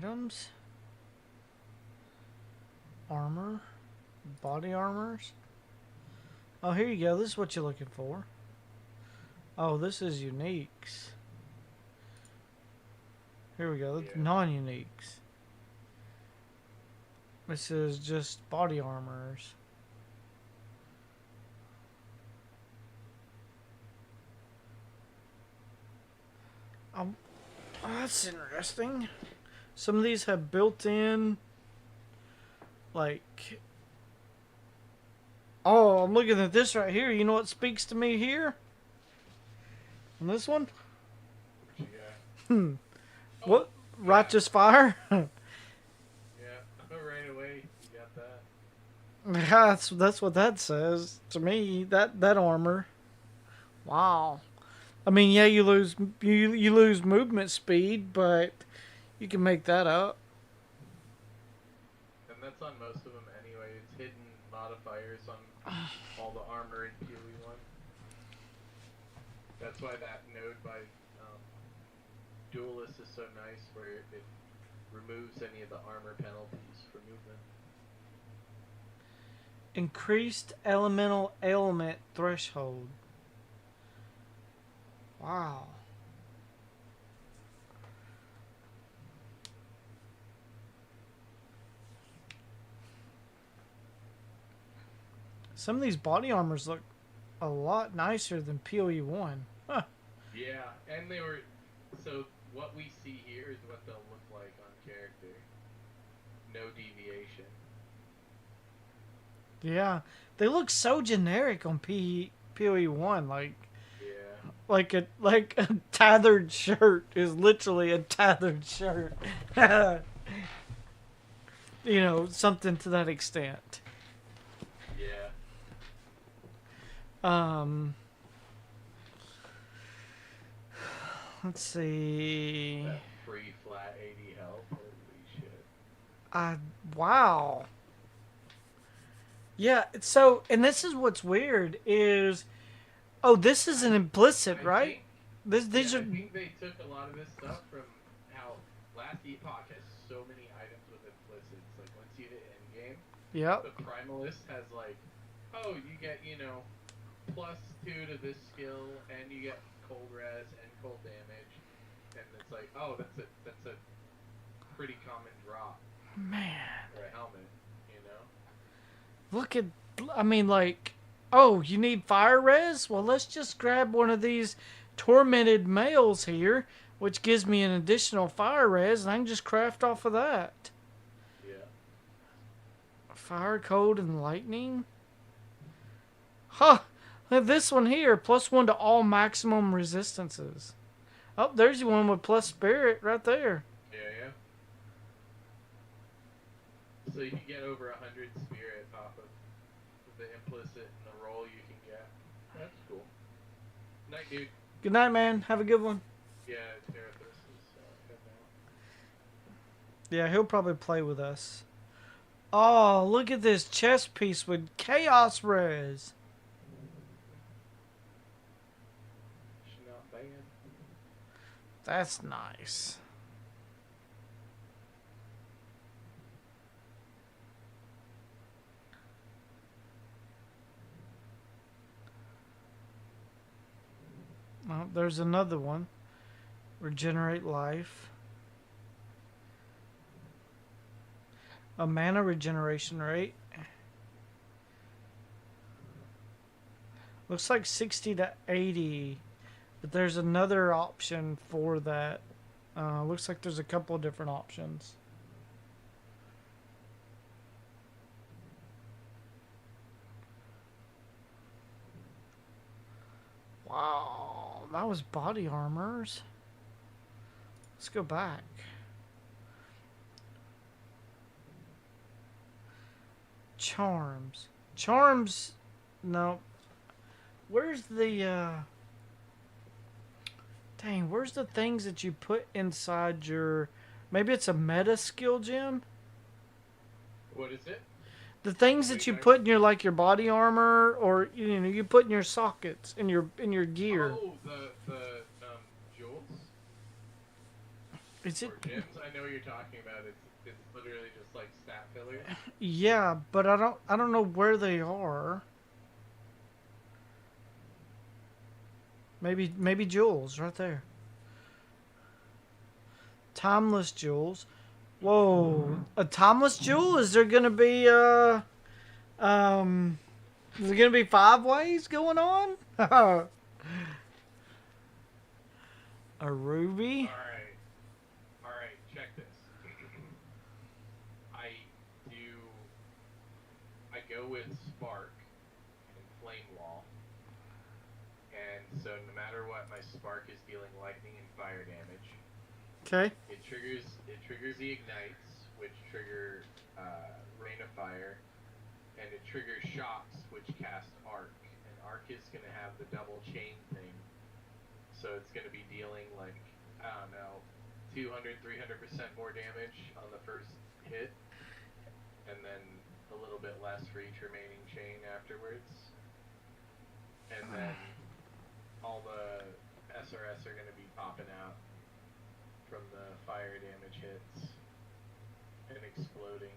Items. Armor. Body armors. Oh, here you go. This is what you're looking for. Oh, this is uniques. Here we go. That's non-uniques. This is just body armors. Oh, that's interesting. Some of these have built-in, like... Oh, I'm looking at this right here. You know what speaks to me here? On this one? Yeah. What? Righteous fire? Yeah, right away, you got that. That's what that says to me. That armor. Wow. I mean, yeah, you lose movement speed, but you can make that up. And that's on most of them anyway. It's hidden modifiers on all the armor in PoE1. That's why that node by Duelist is so nice, where it removes any of the armor penalties for movement. Increased elemental ailment threshold. Wow. Some of these body armors look a lot nicer than PoE1. Huh. Yeah, and they were... So what we see here is what they'll look like on character. No deviation. Yeah. They look so generic on PoE1. Like... Yeah. Like a tethered shirt is literally a tethered shirt. You know, something to that extent. Yeah. Let's see. That free flat 80 health. Holy shit. Wow. Yeah, so, and this is what's weird is, oh, this is an implicit, right? These I are... think they took a lot of this stuff from how last Epoch has so many items with implicits. Like, once you hit endgame, Yep. the Primalist has, like, oh, you get, +2 to this skill, and you get cold res and cold damage. And it's like, oh, that's a pretty common drop. Man. For a helmet, Look at, I mean, like, oh, you need fire res? Well, let's just grab one of these tormented males here, which gives me an additional fire res, and I can just craft off of that. Yeah. Fire, cold, and lightning? Huh. This one here, +1 to all maximum resistances. Oh, there's the one with plus spirit right there. Yeah. So you can get over 100 spirit off of the implicit and the roll you can get. That's cool. Night, dude. Good night, man. Have a good one. Yeah, Terathus is heading out. Yeah, he'll probably play with us. Oh, look at this chest piece with chaos res. She's not bad. That's nice. Oh, there's another one. Regenerate life. A mana regeneration rate. Looks like 60 to 80. But there's another option for that. Looks like there's a couple of different options. Wow, that was body armors. Let's go back. Charms. Charms, no. Where's the, dang, where's the things that you put inside your... Maybe it's a meta skill gem? What is it? The things that you put in your, like, your body armor, or, you put in your sockets, in your gear. Oh, the jewels? Is it? For gyms, I know what you're talking about. It's literally just like stat fillers. Yeah, but I don't know where they are. Maybe jewels right there. Timeless jewels. Whoa, a timeless jewel? Is there gonna be um is there gonna be five ways going on? A ruby? All right. Check this. I do. I go with spark and flame wall, and so no matter what, my spark is dealing lightning and fire damage. Okay. It triggers the ignites, which trigger rain of fire, and it triggers shocks, which cast arc. And arc is going to have the double chain thing, so it's going to be dealing like I don't know, 200, 300% more damage on the first hit, and then a little bit less for each remaining chain afterwards. And then all the SRS are going to be popping out from the fire damage hits and exploding.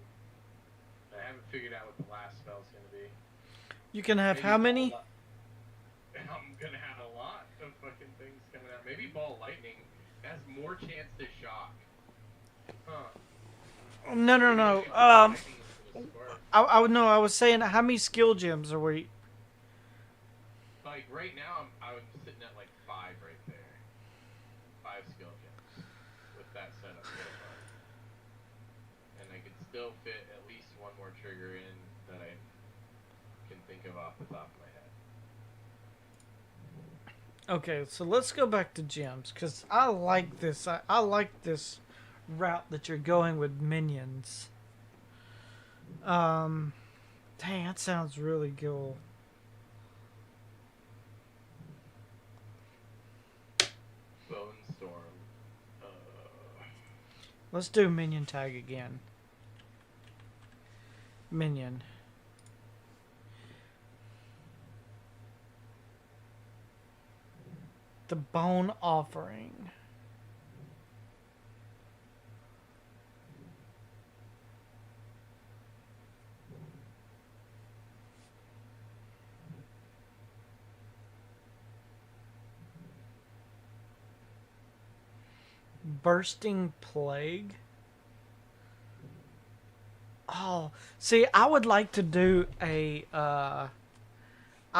I haven't figured out what the last spell's going to be. You can have Maybe how many? I'm going to have a lot of fucking things coming out. Maybe ball lightning has more chance to shock. Huh. No, no, Maybe I no. should put lightning into the spark. I would know. I was saying how many skill gems are we? Like right now, I'm sitting at like 5 right there. 5 skill gems with that setup so far, and I could still fit at least one more trigger in that I can think of off the top of my head. Okay, so let's go back to gems because I like this. I like this route that you're going with minions. Dang, that sounds really cool. Bone storm. Let's do minion tag again. Minion. The bone offering. Bursting plague. Oh, see, I would like to do a I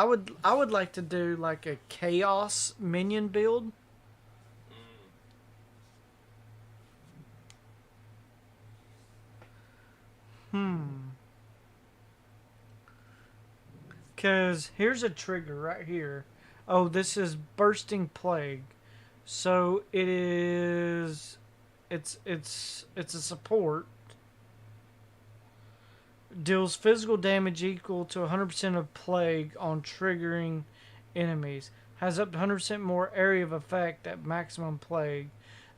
would like to do like a chaos minion build. Cause here's a trigger right here. Oh, this is bursting plague. So it is it's a support. Deals physical damage equal to 100% of plague on triggering enemies. Has up to 100% more area of effect at maximum plague.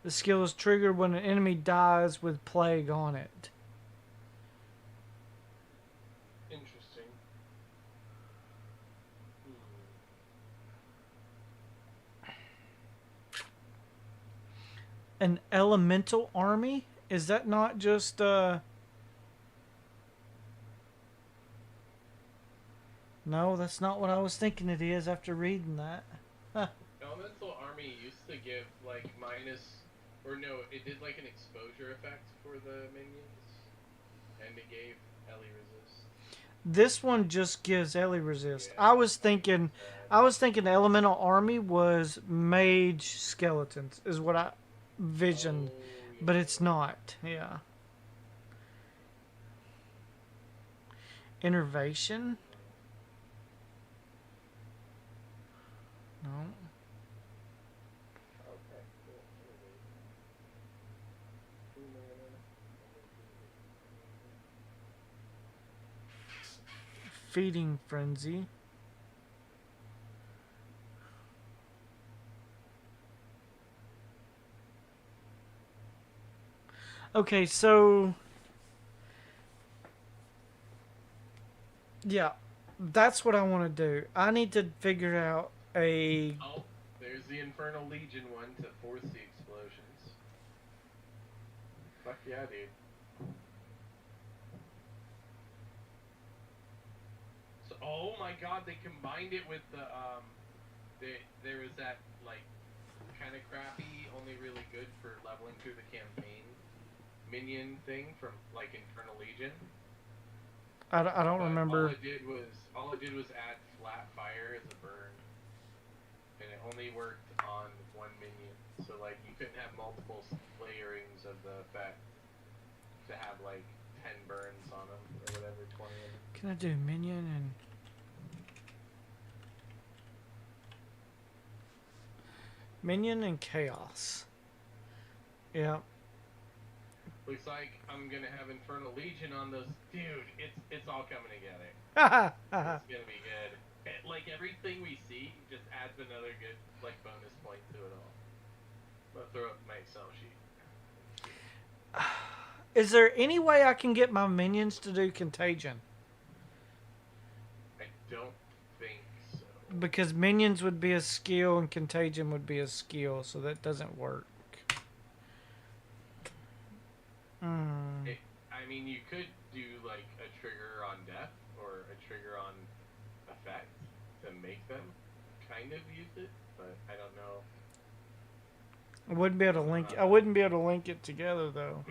The skill is triggered when an enemy dies with plague on it. Interesting. An elemental army? Is that not just No, that's not what I was thinking it is after reading that. Huh. Elemental army used to give like minus, or no, it did like an exposure effect for the minions, and it gave Ellie resist. This one just gives Ellie resist. Yeah, I was thinking the elemental army was mage skeletons is what I visioned, oh, but yeah. it's not. Yeah. Innervation? No. Okay, cool. Feeding frenzy. Okay, so yeah, that's what I want to do. I need to figure out a Oh, there's the Infernal Legion one to force the explosions. Fuck yeah, dude. So, oh my god, they combined it with the there was that like kind of crappy, only really good for leveling through the campaign minion thing from like Infernal Legion. I don't But remember. all it did was add flat fire as a burn, and it only worked on one minion. So like you couldn't have multiple layerings of the effect to have like 10 burns on them or whatever, 20 of them. Can I do minion and chaos? Yeah. Looks like I'm gonna have Infernal Legion on those. Dude, it's all coming together. It's gonna be good. Like everything we see just adds another good like bonus point to it all. I'm gonna throw up my Excel sheet. Is there any way I can get my minions to do contagion? I don't think so. Because minions would be a skill and contagion would be a skill, so that doesn't work. I mean, you could do like a trigger on death or a trigger on effect to make them kind of use it, but I don't know. I wouldn't be able to link. I wouldn't be able to link it together though.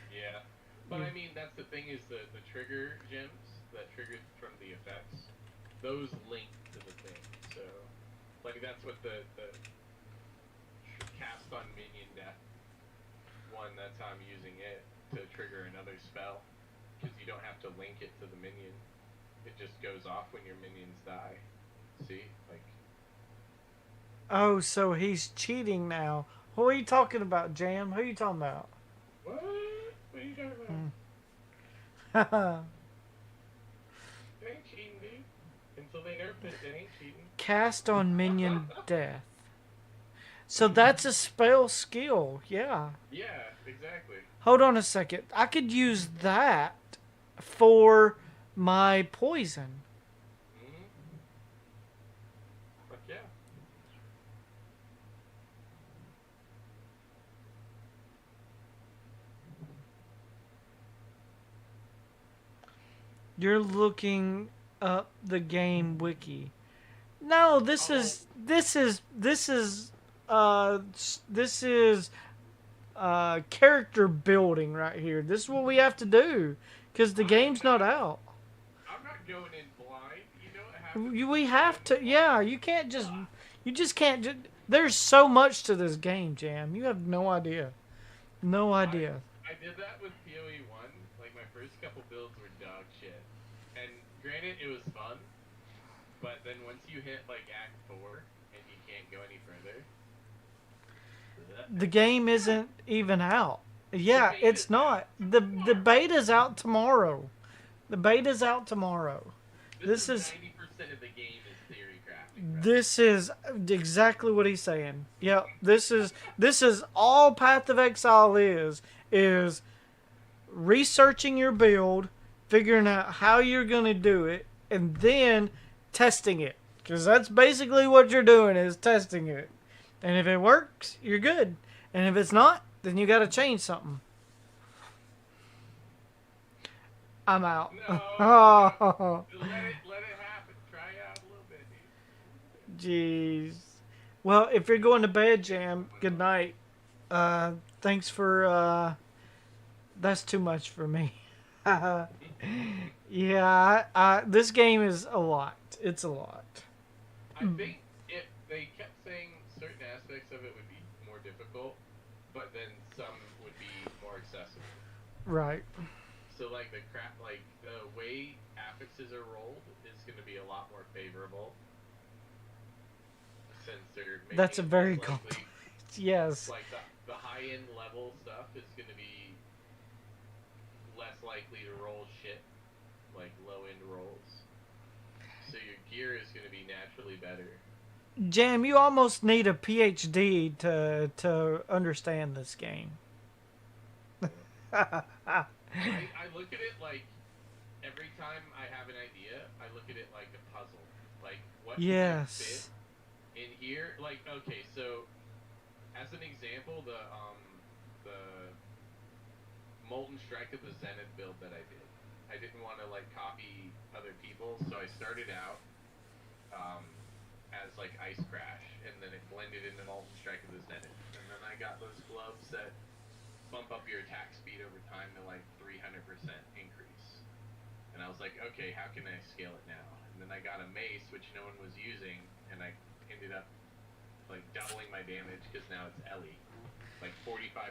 Yeah, but I mean that's the thing is the trigger gems that trigger from the effects, those link to the thing. So, like that's what the cast on minion death one. That's how I'm using it to trigger another spell because you don't have to link it to the minion. It just goes off when your minions die. See, like. Oh, so he's cheating now. Who are you talking about, Jam? Who are you talking about? What? What are you talking about? It ain't cheating, dude. Until they nerf it, it ain't cheating. Cast on minion death. So that's a spell skill, yeah. Yeah, exactly. Hold on a second. I could use that for my poison. Mm-hmm. Fuck yeah. You're looking up the game wiki. No, this is character building right here. This is what we have to do because the game's not out. I'm not going in blind. You know what happens? We have to. Yeah, you can't just. You just can't. There's so much to this game, Jam. You have no idea. No idea. I did that with PoE 1. Like, my first couple builds were dog shit. And granted, it was fun. But then once you hit, like, Act 4 and you can't go any further. The game isn't even out. Yeah, it's not. The beta's out tomorrow. The beta's out tomorrow. This is 90% of the game is theory crafting. This is exactly what he's saying. Yep. This is all Path of Exile is researching your build, figuring out how you're gonna do it, and then testing it. Because that's basically what you're doing is testing it. And if it works, you're good. And if it's not, then you gotta change something. I'm out. No. Let it happen. Try out a little bit, dude. Jeez. Well, if you're going to bed, Jam, good night. Thanks for, that's too much for me. Yeah, this game is a lot. It's a lot. I think they kept saying certain aspects of it would be more difficult, but then some would be more accessible. Right. So like the way affixes are rolled is going to be a lot more favorable since they're making That's a very it less likely- complex. Yes. Like the high end level stuff is going to be less likely to roll shit like low end rolls. So your gear is going to be naturally better. Jam, you almost need a PhD to understand this game. I look at it like every time I have an idea, I look at it like a puzzle. Like what can I fit in here? Like okay, so as an example, the Molten Strike of the Zenith build that I did. I didn't want to like copy other people, so I started out um, as like Ice Crash, and then it blended into Molten Strike of the Zenith, and then I got those gloves that bump up your attack speed over time to like 300% increase. And I was like, okay, how can I scale it now? And then I got a mace, which no one was using, and I ended up like doubling my damage because now it's Ellie. Like 45%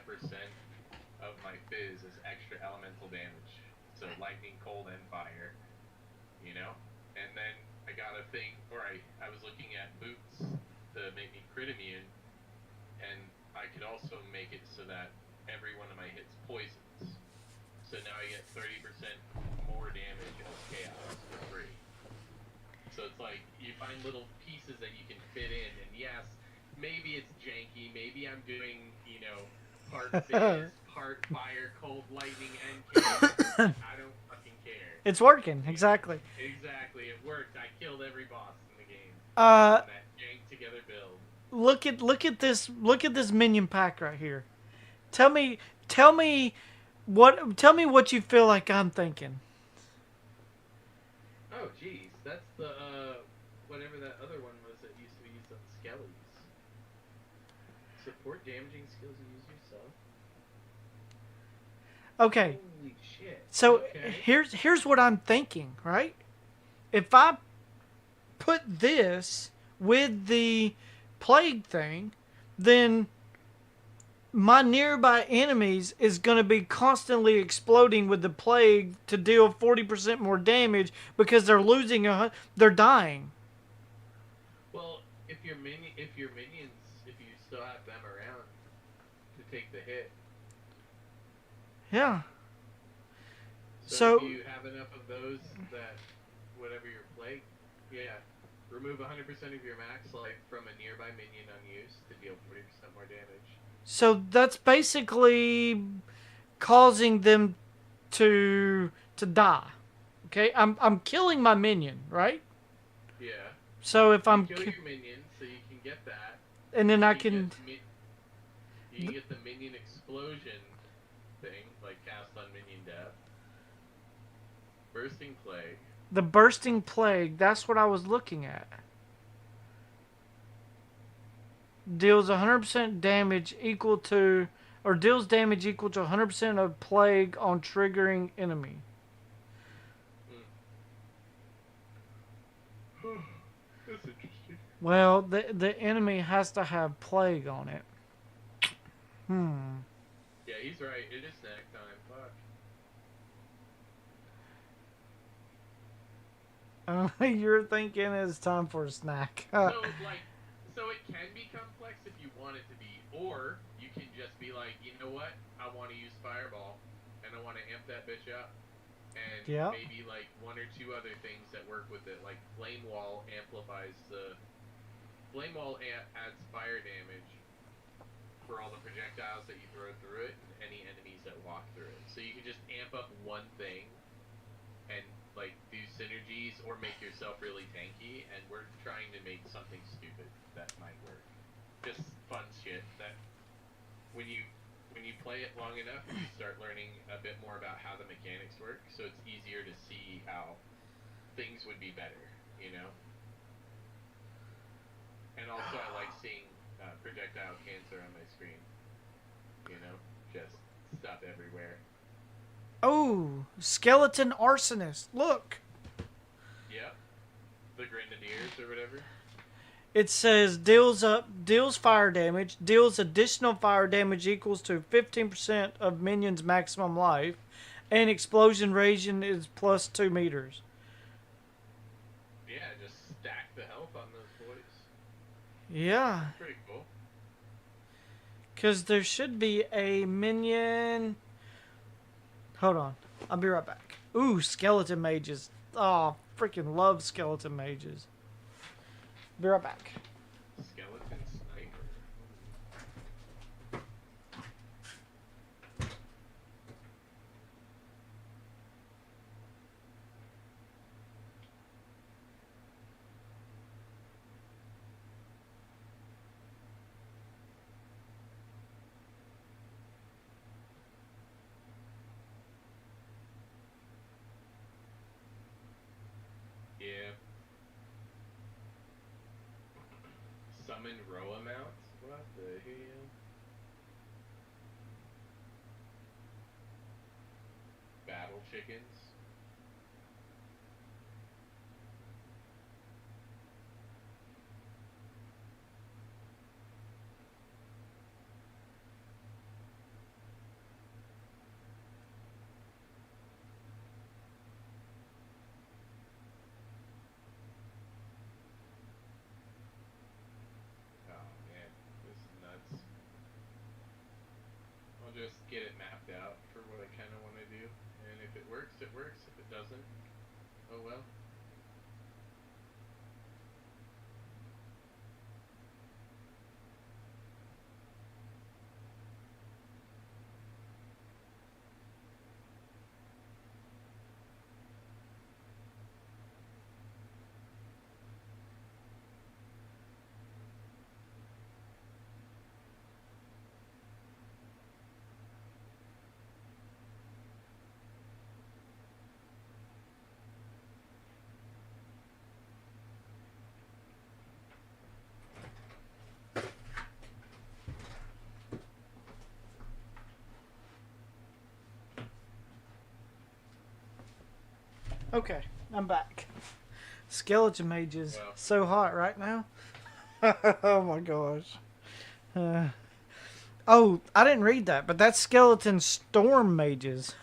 of my fizz is extra elemental damage. So lightning, cold, and fire. You know? And then I got a thing, or I was looking at boots to make me crit immune, and I could also make it so that every one of my hits poisons. So now I get 30% more damage as chaos for free. So it's like you find little pieces that you can fit in, and yes, maybe it's janky, maybe I'm doing, part fizz, part fire, cold, lightning, and chaos. I don't fucking care. It's working, exactly. Exactly, it worked. I killed every boss in the game Uh, on that jank together build. look at this minion pack right here. Tell me what you feel like I'm thinking. Oh, geez, that's the whatever that other one was that used to be used on skellies. Support damaging skills you use yourself. Okay, Holy shit. so Okay. here's what I'm thinking, right? If I put this with the plague thing, then my nearby enemies is going to be constantly exploding with the plague to deal 40% more damage because they're dying. Well, if your minions, if you still have them around to take the hit, Yeah. so So if you have enough of those that whatever your plague, yeah, remove 100% of your max life from a nearby minion unused to deal 40% more damage. so that's basically causing them to die. Okay? I'm killing my minion, right? Yeah. So if You I'm kill your minions, so you can get that. and then You I can can get the minion explosion thing, like cast on minion death. Bursting plague. the bursting plague, that's what I was looking at. Deals 100% damage equal to or deals damage equal to 100% of plague on triggering enemy. That's interesting. Well, the enemy has to have plague on it. Yeah, he's right. It is snack time. Fuck. You're thinking it's time for a snack. So it can be complex if you want it to be, or you can just be like, you know what? I want to use Fireball, and I want to amp that bitch up, and Yeah. maybe like one or two other things that work with it, like Flame Wall amplifies the Flame Wall adds fire damage for all the projectiles that you throw through it and any enemies that walk through it. So you can just amp up one thing and like do synergies or make yourself really tanky, and we're trying to make something stupid that might work. Just fun shit that when you play it long enough, you start learning a bit more about how the mechanics work, so it's easier to see how things would be better, you know? And also I like seeing projectile cancer on my screen, you know? Just stuff everywhere. Oh, skeleton arsonist. Look. Yep. The Grenadiers or whatever. It says deals fire damage, deals additional fire damage equals to 15% of minions' maximum life, and explosion radius is plus 2 meters. Yeah, just stack the health on those boys. Yeah. That's pretty cool. Because there should be a minion. Hold on. I'll be right back. Ooh, skeleton mages. Oh, freaking love skeleton mages. Be right back. Skeleton sniper. Summon row amounts? What the hell? Battle chickens? Oh man, this is nuts. I'll just get it mapped out for what I kind of want to do. And if it works, it works. If it doesn't, oh well. Okay, I'm back. Skeleton Mage is Well, so hot right now. Oh my gosh. Uh, oh, I didn't read that, but that's Skeleton Storm Mages.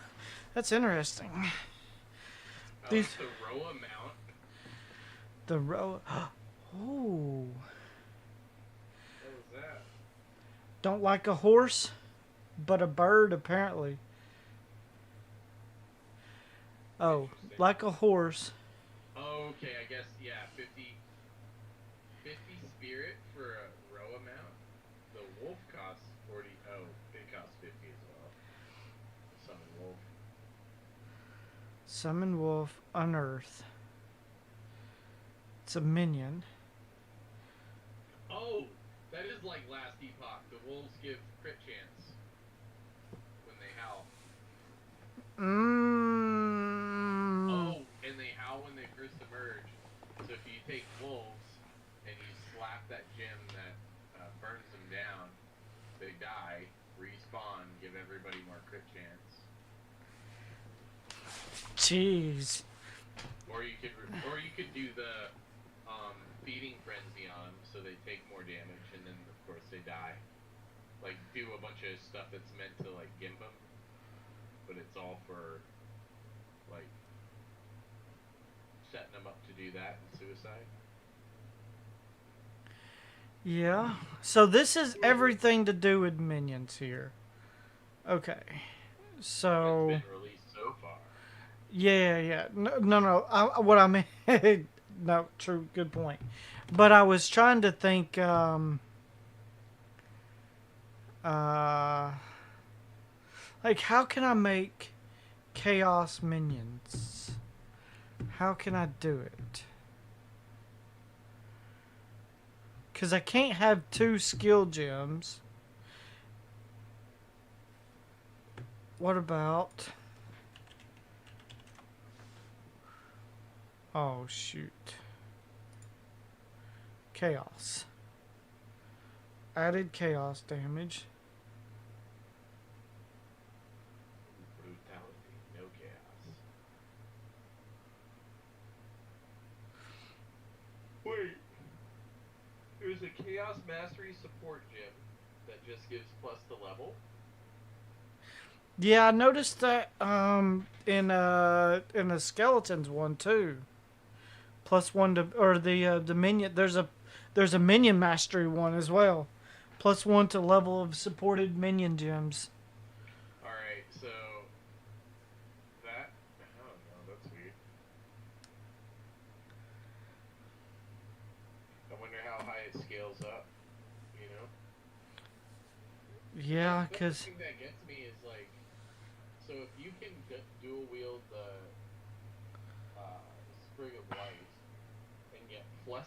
That's interesting. I These like the row amount. the row. Oh, What was that? don't like a horse, but a bird apparently. Oh, Interesting. like a horse. Oh, okay, I guess, yeah, 50 spirit for a row amount. The wolf costs 40. Oh, it costs 50 as well. Summon wolf. Summon wolf, unearth. It's a minion. Oh, that is like last epoch. The wolves give crit chance when they howl. Mmm. Oh, and they howl when they first emerge. So if you take wolves and you slap that gem that burns them down, they die, respawn, give everybody more crit chance. Jeez. Or you could do the feeding frenzy on them, so they take more damage, and then of course they die. Like do a bunch of stuff that's meant to like gimp them, but it's all for like setting them up to do that in suicide. Yeah. So this is everything to do with minions here. Okay. It's So been released so far. yeah. No. What I mean, no, true, good point. But I was trying to think. Uh, like how can I make chaos minions? How can I do it? Because I can't have two skill gems. What about... Oh, shoot. Chaos. Added chaos damage. Brutality, no chaos. Wait. There's a Chaos Mastery support gem that just gives plus the level. Yeah, I noticed that in the skeletons one too. Plus one to or the minion. There's a minion mastery one as well. Plus one to level of supported minion gems. Alright, so that I don't know, that's weird. I wonder how high it scales up, you know? Yeah, That's the cause thing that gets me is like, so if you can dual wield the Sprig of Light and get +6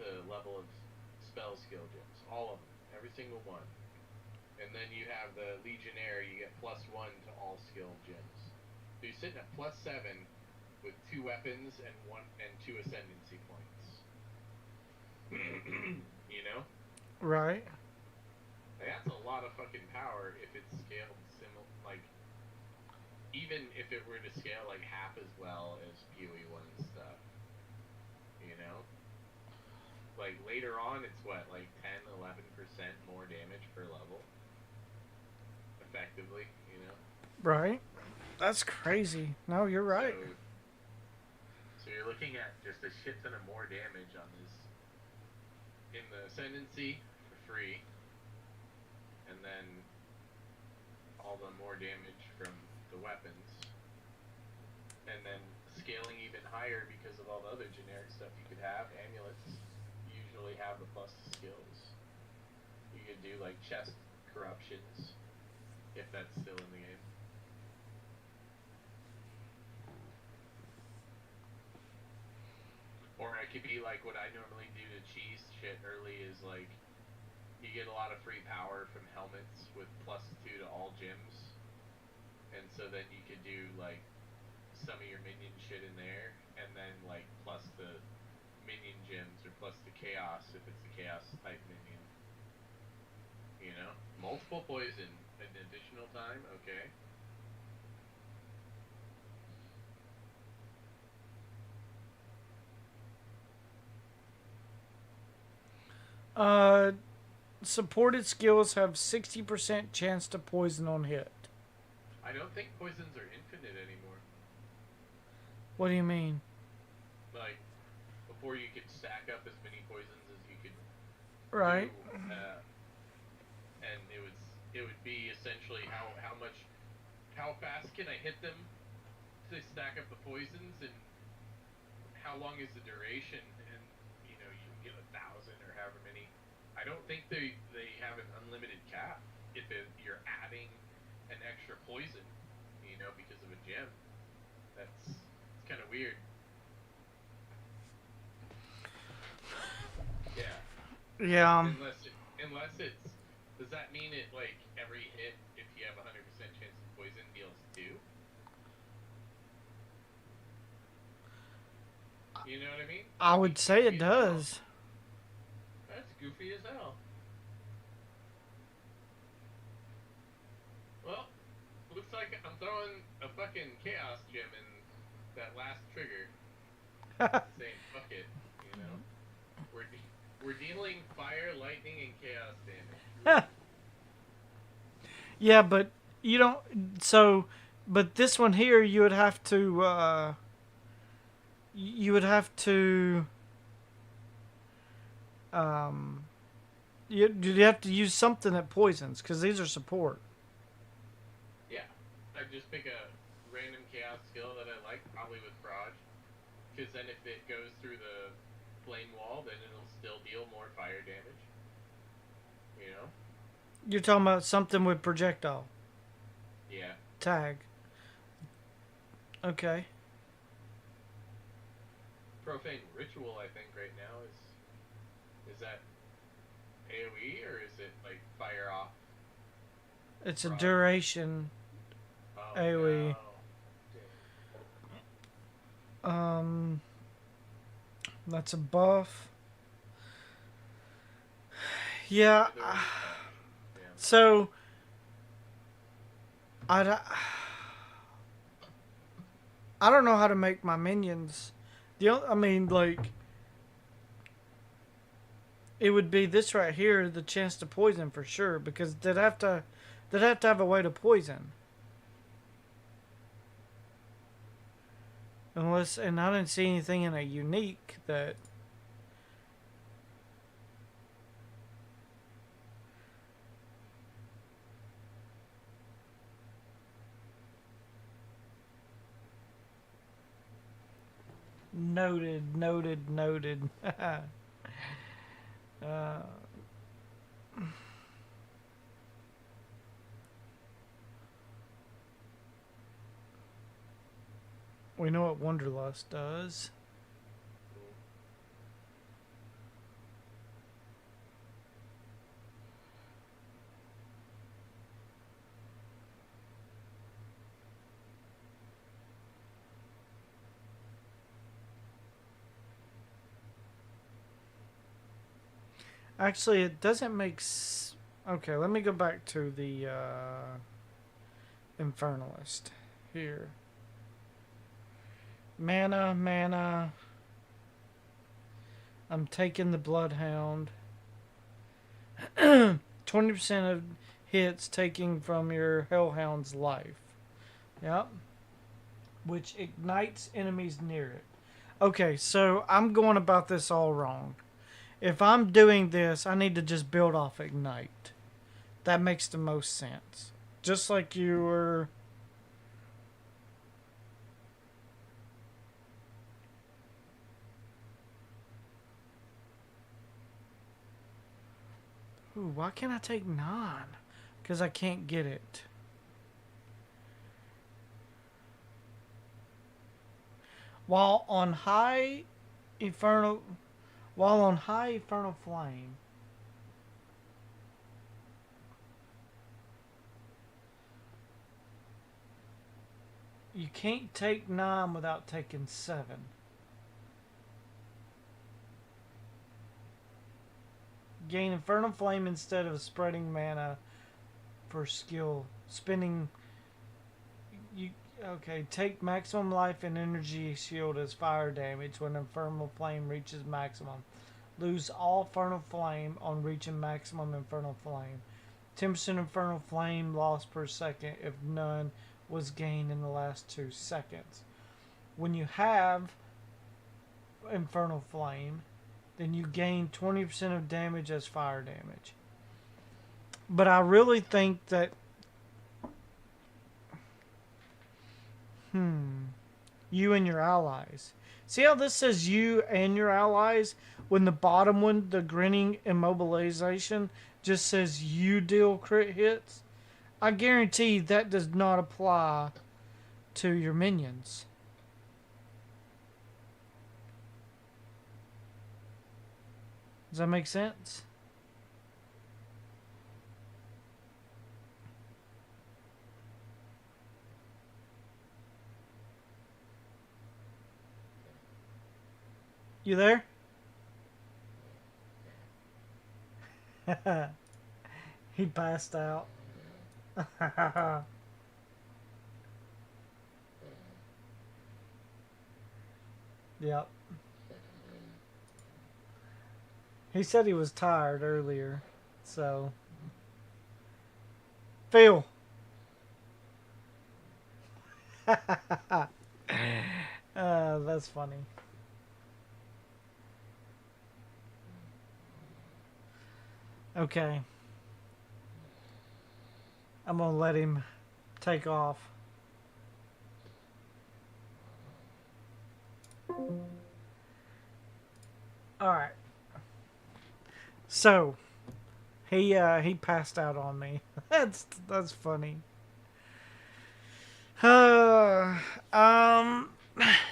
to level of spell skill gems, all of them, every single one. And then you have the Legionnaire, you get +1 to all skill gems. So you're sitting at +7 with 2 weapons and 2 ascendancy points. You know? Right. Like, that's a lot of fucking power if it's scaled like even if it were to scale like half as well as PoE1 stuff, you know? Like later on it's what, like 10, 11% more damage per level effectively, you know? Right. That's crazy. No, you're right. So you're looking at just a shit ton of more damage on this in the Ascendancy for free, and then all the more damage from the weapons, and then scaling even higher because of all the other generic stuff you could have. Amulets usually have the plus skills. You could do like chest corruptions if that's still in the game. Or it could be like what I normally do to cheese shit early is like you get a lot of free power from helmets with +2 to all gyms. And so then you could do like some of your minion shit in there, and then like plus the minion gems or plus the chaos if it's a chaos type minion. You know? Multiple poison, an additional time, okay. Uh, supported skills have 60% chance to poison on hit. I don't think poisons are infinite anymore. What do you mean? Like, before you could stack up as many poisons as you could do, Right. and it would be essentially how fast can I hit them to stack up the poisons, and how long is the duration, and you know you can get 1,000 or however many. I don't think they have an unlimited cap if you're adding an extra poison, you know, because of a gem. It's kind of weird. Yeah. Yeah. Unless it's, does that mean it like every hit if you have 100% chance of poison deals 2? You know what I mean? I would say it Hell. does. That's goofy as hell. Well, looks like I'm throwing a fucking chaos gem in that last trigger. Saying fuck it, you know. We're dealing fire, lightning, and chaos damage. Yeah, but you don't. So, but this one here, you would have to. You would have to. Um, you have to use something that poisons because these are support. Yeah, I just pick a random chaos skill that I like, probably with Proj, because then if it goes through the flame wall, then it'll still deal more fire damage. You know? You're talking about something with projectile Yeah. tag. Okay. Profane ritual, I think right now is that AOE or is it like fire off? It's a Proj? duration Oh AoE. no. That's a buff. Yeah. Yeah. So, I I don't know how to make my minions. I mean, like, it would be this right here, the chance to poison for sure, because they'd have to have a way to poison. Unless, and I didn't see anything in a unique that. Noted, noted, noted. uh, we know what Wanderlust does. Actually, it doesn't make. Okay, let me go back to the Infernalist here. Mana, mana. I'm taking the Bloodhound. 20% of hits taking from your Hellhound's life. Yep. Which ignites enemies near it. Okay, so I'm going about this all wrong. If I'm doing this, I need to just build off Ignite. That makes the most sense. Just like you were. Ooh, why can't I take 9? Because I can't get it. While on high infernal, while on high infernal flame, you can't take 9 without taking 7. Gain infernal flame instead of spreading mana for skill. Spending you okay, take maximum life and energy shield as fire damage when infernal flame reaches maximum. Lose all infernal flame on reaching maximum infernal flame. 10% infernal flame lost per second if none was gained in the last 2 seconds. When you have infernal flame, then you gain 20% of damage as fire damage. But I really think that you and your allies. See how this says you and your allies? When the bottom one, the grinning immobilization, just says you deal crit hits. I guarantee that does not apply to your minions. Does that make sense? You there? He passed out. Yep. He said he was tired earlier, so. Phil. That's funny. Okay. I'm gonna let him take off. Alright. So he passed out on me. That's funny. Um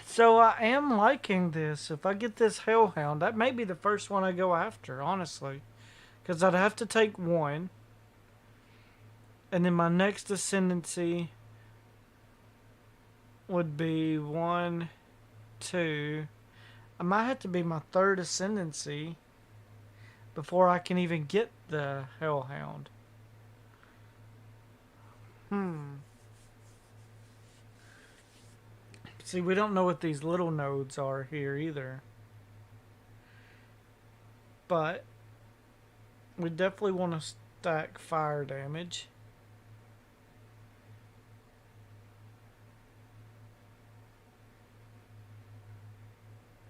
so I am liking this. If I get this Hellhound, that may be the first one I go after, honestly. Because I'd have to take 1. And then my next ascendancy would be 1, 2. I might have to be my 3rd ascendancy before I can even get the Hellhound. See, we don't know what these little nodes are here either. But we definitely want to stack fire damage.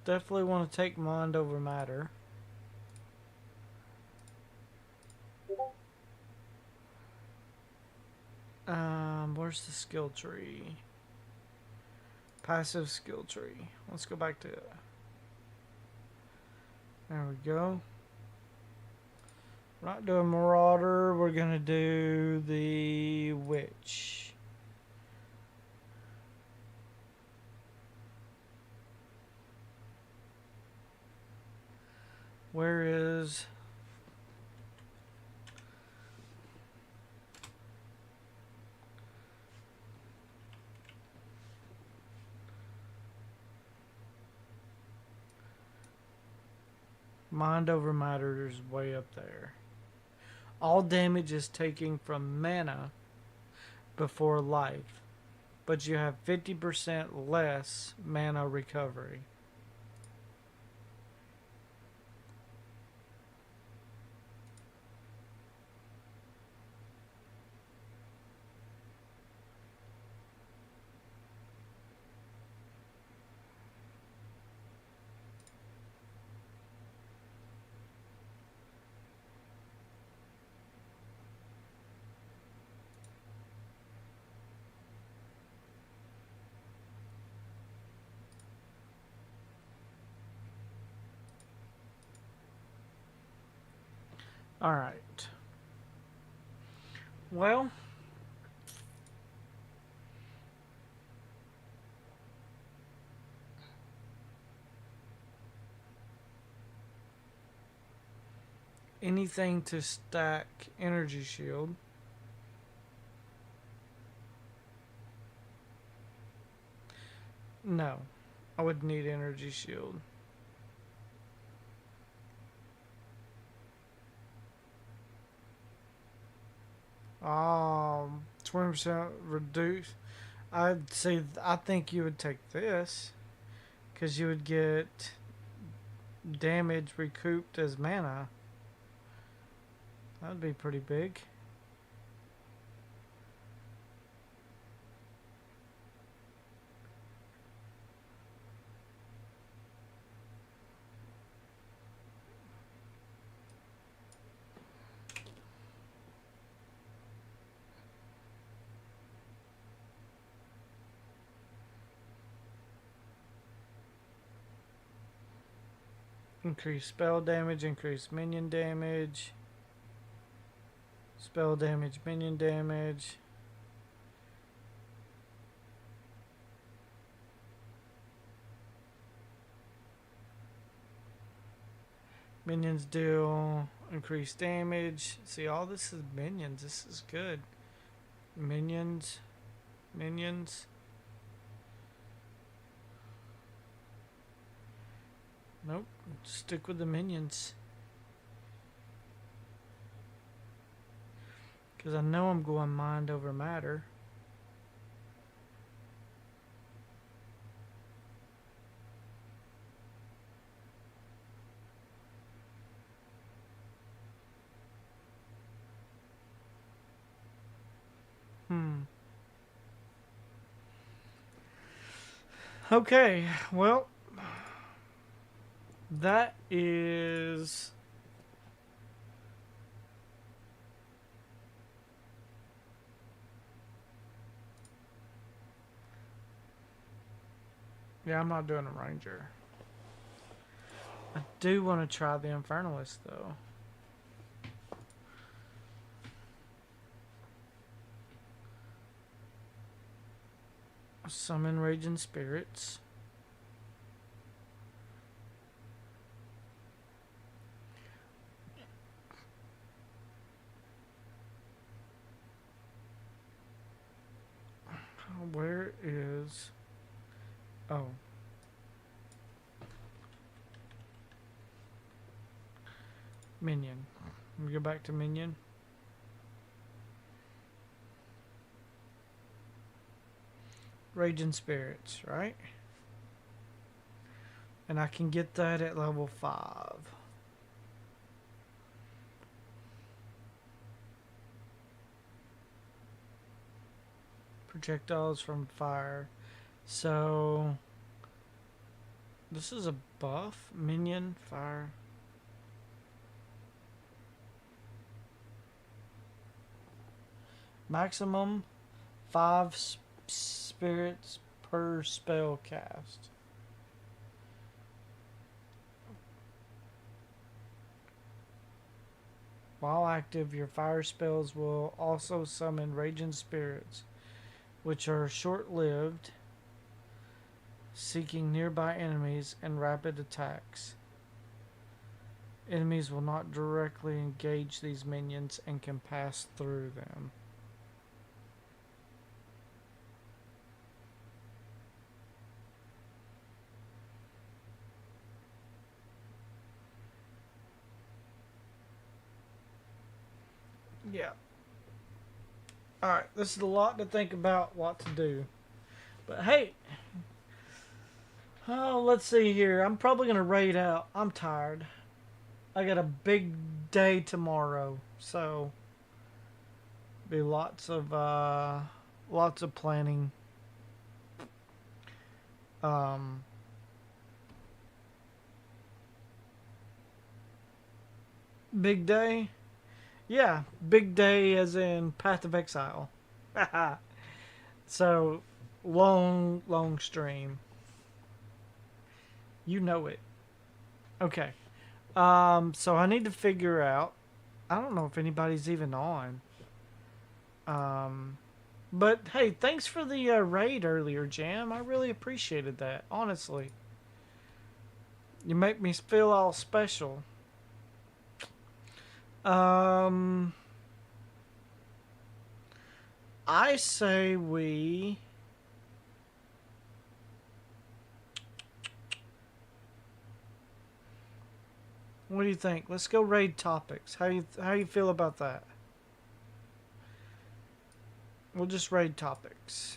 Definitely want to take mind over matter. Where's the skill tree? Passive skill tree. Let's go back to it. There we go. We're not doing Marauder. We're going to do the Witch. Where is... Mind over matter is way up there. All damage is taken from mana before life, but you have 50% less mana recovery. Alright. Well, anything to stack energy shield. No, I would need energy shield. Um, 20% reduce. I'd say I think you would take this because you would get damage recouped as mana. That'd be pretty big. Increase spell damage, increase minion damage. Spell damage, minion damage. Minions deal increased damage. See, all this is minions. This is good. Minions. Minions. Nope. Stick with the minions. Because I know I'm going mind over matter. Okay, well, that is... Yeah, I'm not doing a ranger. I do want to try the infernalist, though. Summon raging spirits. Where is... Oh. Minion. Let me go back to minion. Raging spirits, right? And I can get that at level 5. Projectiles from fire. So this is a buff. Minion, fire. Maximum 5 spirits per spell cast. While active, your fire spells will also summon raging spirits, which are short-lived, seeking nearby enemies and rapid attacks. Enemies will not directly engage these minions and can pass through them. Yeah. Alright, this is a lot to think about what to do. But hey, oh, let's see here. I'm probably going to raid out. I'm tired. I got a big day tomorrow. So, be lots of planning. Um, big day? Yeah, big day as in Path of Exile. So, long stream. You know it. Okay. So I need to figure out. I don't know if anybody's even on. Um, but hey, thanks for the raid earlier, Jam. I really appreciated that. Honestly, you make me feel all special. Um, I say we. What do you think? Let's go raid topics. How you feel about that? We'll just raid topics.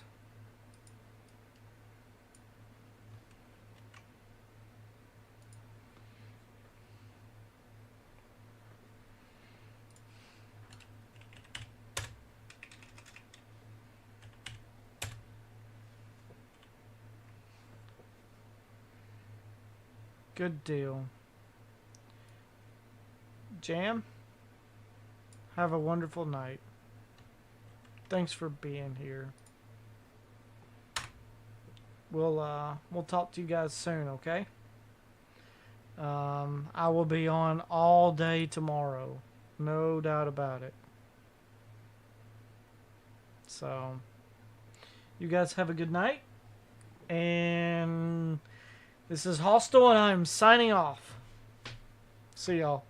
Good deal. Jam, have a wonderful night. Thanks for being here. We'll talk to you guys soon, okay? I will be on all day tomorrow. No doubt about it. So, you guys have a good night. And this is Hostel, and I'm signing off. See y'all.